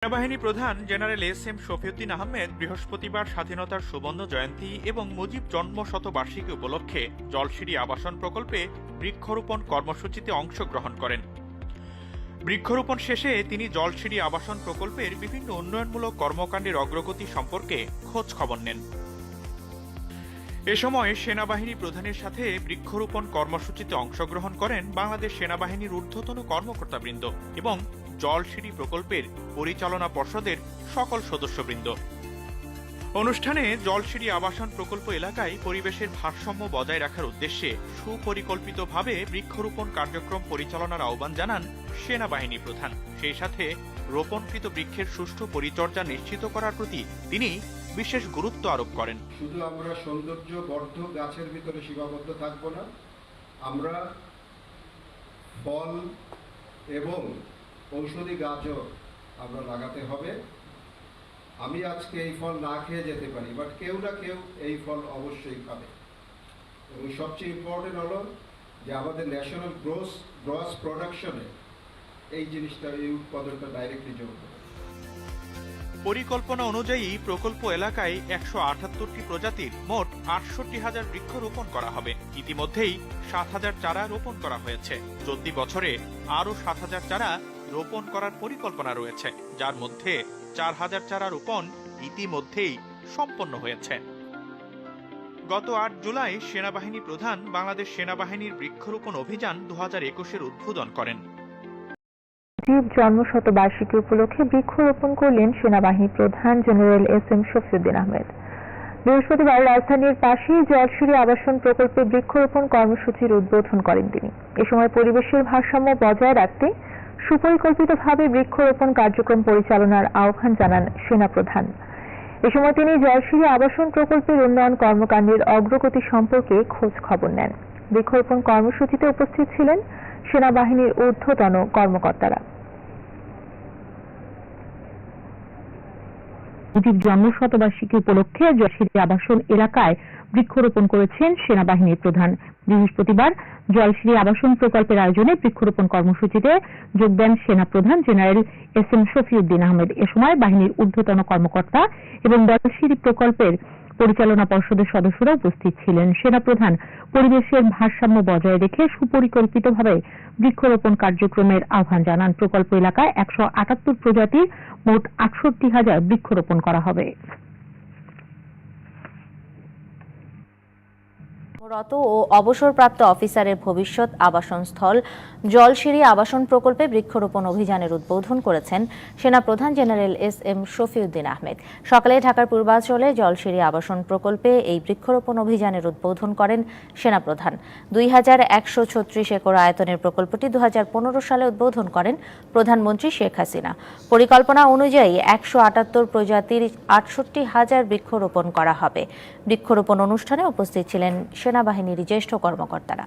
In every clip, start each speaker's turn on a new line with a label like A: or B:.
A: সেনাবাহিনী প্রধান general SM. Shafiuddin Ahmed বৃহস্পতিবার স্বাধীনতার সুবর্ণ জয়ন্তী এবং মুজিব জন্ম শতবার্ষিকী উপলক্ষে জলসিঁড়ি আবাসন প্রকল্পে বৃক্ষরোপণ কর্মসূচিতে অংশগ্রহণ করেন। বৃক্ষরোপণ শেষে তিনি জলসিঁড়ি আবাসন প্রকল্পের বিভিন্ন উন্নয়নমূলক কর্মকাণ্ডের অগ্রগতি সম্পর্কে খোঁজ খবর নেন। এ সময় সেনাবাহিনী প্রধানের সাথে বৃক্ষরোপণ কর্মসূচিতে অংশগ্রহণ করেন বাংলাদেশ সেনাবাহিনীর ঊর্ধ্বতন কর্মকর্তাবৃন্দ এবং জলসিঁড়ি প্রকল্পের পরিচালনা পর্ষদের সকল সদস্যবৃন্দ। অনুষ্ঠানে জলসিঁড়ি আবাসন প্রকল্প এলাকায় পরিবেশের ভারসাম্য বজায় রাখার উদ্দেশ্যে সুপরিকল্পিতভাবে বৃক্ষরোপণ কার্যক্রম পরিচালনার আহ্বান জানান সেনাবাহিনী প্রধান। সেই সাথে রোপণকৃত বৃক্ষের সুষ্ঠু পরিচর্যা নিশ্চিত করার প্রতি তিনি বিশেষ গুরুত্ব আরোপ করেন।
B: শুধু আমরা সৌন্দর্য বর্ধক গাছের ভিতরে সীমাবদ্ধ থাকবো না, আমরা ফল এবং ঔষধি গাছও আমরা লাগাতে হবে। আমি আজকে এই ফল না খেয়ে যেতে পারি, বাট কেউ না কেউ এই ফল অবশ্যই খাবে। এবং সবচেয়ে ইম্পর্টেন্ট হলো যে আমাদের ন্যাশনাল গ্রস প্রোডাকশনে এই জিনিসটা, এই উৎপাদনটা ডাইরেক্টলি যোগ হবে।
A: পরিকল্পনা অনুযায়ী প্রকল্প এলাকায় ১৭৮টি প্রজাতির মোট ৬৮,০০০ বৃক্ষ রোপণ করা হবে। ইতিমধ্যেই ৭,০০০ চারা রোপণ করা হয়েছে। চলতি বছরে আরও ৭,০০০ চারা রোপণ করার পরিকল্পনা রয়েছে, যার মধ্যে ৪,০০০ চারা রোপণ ইতিমধ্যেই সম্পন্ন হয়েছে। গত ৮ জুলাই সেনাবাহিনী প্রধান বাংলাদেশ সেনাবাহিনীর বৃক্ষরোপণ অভিযান ২০২১-এর উদ্বোধন করেন।
C: মুজিব জন্ম শতবার্ষিকী উপলক্ষে বৃক্ষরোপণ করলেন সেনাবাহিনী প্রধান জেনারেল এস.এম. শফিউদ্দিন আহমেদ। বৃহস্পতিবার রাজধানীর পাশেই জলসিঁড়ি আবাসন প্রকল্পে বৃক্ষরোপণ কর্মসূচির উদ্বোধন করেন তিনি। এ সময় পরিবেশের ভারসাম্য বজায় রাখতে সুপরিকল্পিতভাবে বৃক্ষরোপণ কার্যক্রম পরিচালনার আহ্বান জানান সেনাপ্রধান। এ সময় তিনি জলসিঁড়ি আবাসন প্রকল্পের উন্নয়ন কর্মকাণ্ডের অগ্রগতি সম্পর্কে খোঁজ খবর নেন। বৃক্ষরোপণ কর্মসূচিতে উপস্থিত ছিলেন সেনাবাহিনীর ঊর্ধ্বতন কর্মকর্তারা। মুজিব জন্ম শতবার্ষিকী উপলক্ষে জলসিঁড়ি আবাসন এলাকায় বৃক্ষরোপণ করেছেন সেনাবাহিনীর প্রধান। বৃহস্পতিবার জলসিঁড়ি আবাসন প্রকল্পের আয়োজনে বৃক্ষরোপণ কর্মসূচিতে যোগ দেন সেনাপ্রধান জেনারেল এস.এম. শফিউদ্দিন আহমেদ। এ সময় বাহিনীর ঊর্ধ্বতন কর্মকর্তা এবং জলসিঁড়ি প্রকল্পের পরিচালনা পর্ষদের সদস্যরা উপস্থিত ছিলেন। সেনাপ্রধান পরিবেশের ভারসাম্য বজায় রেখে সুপরিকল্পিতভাবে বৃক্ষরোপণ কার্যক্রমের আহ্বান জানান। প্রকল্প এলাকায় ১৭৮ প্রজাতির মোট ৬৮,০০০ বৃক্ষরোপণ করা হবে।
D: রত ও অবসরপ্রাপ্ত অফিসারের ভবিষ্যৎ আবাসনস্থল জলসিঁড়ি আবাসন প্রকল্পে বৃক্ষরোপণ অভিযানের উদ্বোধন করেছেন সেনাপ্রধান জেনারেল এস.এম. শফিউদ্দিন আহমেদ। সকালে ঢাকার পূর্বাঞ্চলে জলসিঁড়ি আবাসন প্রকল্পে এই বৃক্ষরোপণ অভিযানের উদ্বোধন করেন সেনাপ্রধান। ২,১৩৬ একর আয়তনের প্রকল্পটি ২০১৫ সালে উদ্বোধন করেন প্রধানমন্ত্রী শেখ হাসিনা। পরিকল্পনা অনুযায়ী ১৭৮ প্রজাতির ৬৮,০০০ বৃক্ষরোপণ করা হবে। বৃক্ষরোপণ অনুষ্ঠানে উপস্থিত ছিলেন সেনাবাহিনীর জ্যেষ্ঠ কর্মকর্তারা।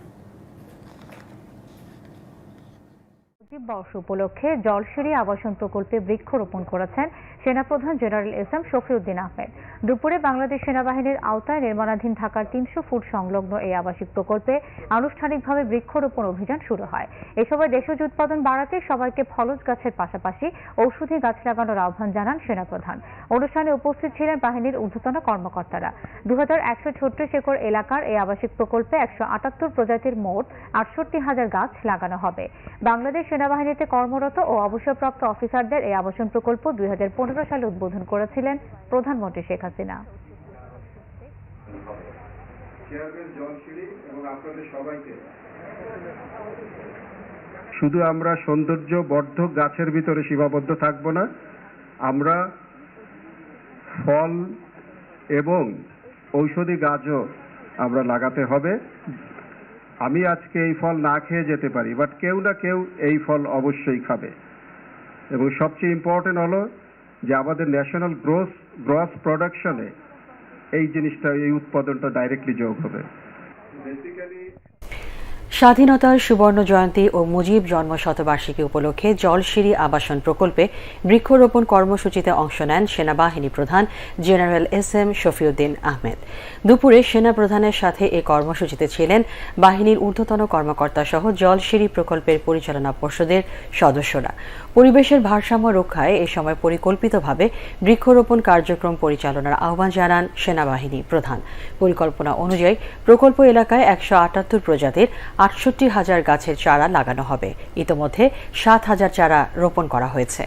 D: বর্ষ উপলক্ষে জলসিঁড়ি আবাসন প্রকল্পে বৃক্ষরোপণ করেছেন সেনাপ্রধান জেনারেল এস.এম. শফিউদ্দিন আহমেদ। দুপুরে বাংলাদেশ সেনাবাহিনীর আওতায় নির্মাণাধীন থাকার ৩০০ ফুট সংলগ্ন এই আবাসিক প্রকল্পে আনুষ্ঠানিকভাবে বৃক্ষরোপণ অভিযান শুরু হয়। এ সময় দেশজ উৎপাদন বাড়াতে সবাইকে ফলজ গাছের পাশাপাশি ঔষধি গাছ লাগানোর আহ্বান জানান সেনাপ্রধান। অনুষ্ঠানে উপস্থিত ছিলেন বাহিনীর ঊর্ধ্বতন কর্মকর্তারা। ২,১৩৬ একর এলাকার এই আবাসিক প্রকল্পে ১৭৮ প্রজাতির মোট ৬৮,০০০ গাছ লাগানো হবে। বাংলাদেশ সেনাবাহিনীতে কর্মরত ও অবসরপ্রাপ্ত অফিসারদের এই আবাসন প্রকল্প ২০১৫ সালে উদ্বোধন করেছিলেন প্রধানমন্ত্রী শেখ হাসিনা।
B: শুধু আমরা সৌন্দর্য বর্ধক গাছের ভিতরে সীমাবদ্ধ থাকবো না, আমরা ফল এবং ঔষধি গাছও আমরা লাগাতে হবে। আমি আজকে এই ফল না খেয়ে যেতে পারি, বাট কেউ না কেউ এই ফল অবশ্যই খাবে। এবং সবচেয়ে ইম্পর্টেন্ট হলো যে আমাদের ন্যাশনাল গ্রস প্রোডাকশনে এই জিনিসটা, এই উৎপাদনটা ডাইরেক্টলি যোগ হবে।
E: স্বাধীনতার সুবর্ণ জয়ন্তী ও মুজিব জন্ম শতবার্ষিকী উপলক্ষে জলশিরি আবাসন প্রকল্পে বৃক্ষরোপণ কর্মসূচিতে অংশ নেন সেনাবাহিনী প্রধান জেনারেল এস.এম. শফিউদ্দিন আহমেদ। দুপুরে সেনা প্রধানের সাথে এই কর্মসূচিতে ছিলেন বাহিনীর ঊর্ধ্বতন কর্মকর্তা সহ জলশিরি প্রকল্পের পরিচালনা পর্ষদের সদস্যরা। পরিবেশের ভারসাম্য রক্ষায় এ সময় পরিকল্পিতভাবে বৃক্ষরোপণ কার্যক্রম পরিচালনার আহ্বান জানান সেনাবাহিনী প্রধান। পরিকল্পনা অনুযায়ী প্রকল্প এলাকায় 178 প্রজাতির 68,000 গাছের চারা লাগানো হবে। ইতোমধ্যে 7,000 চারা রোপণ করা হয়েছে।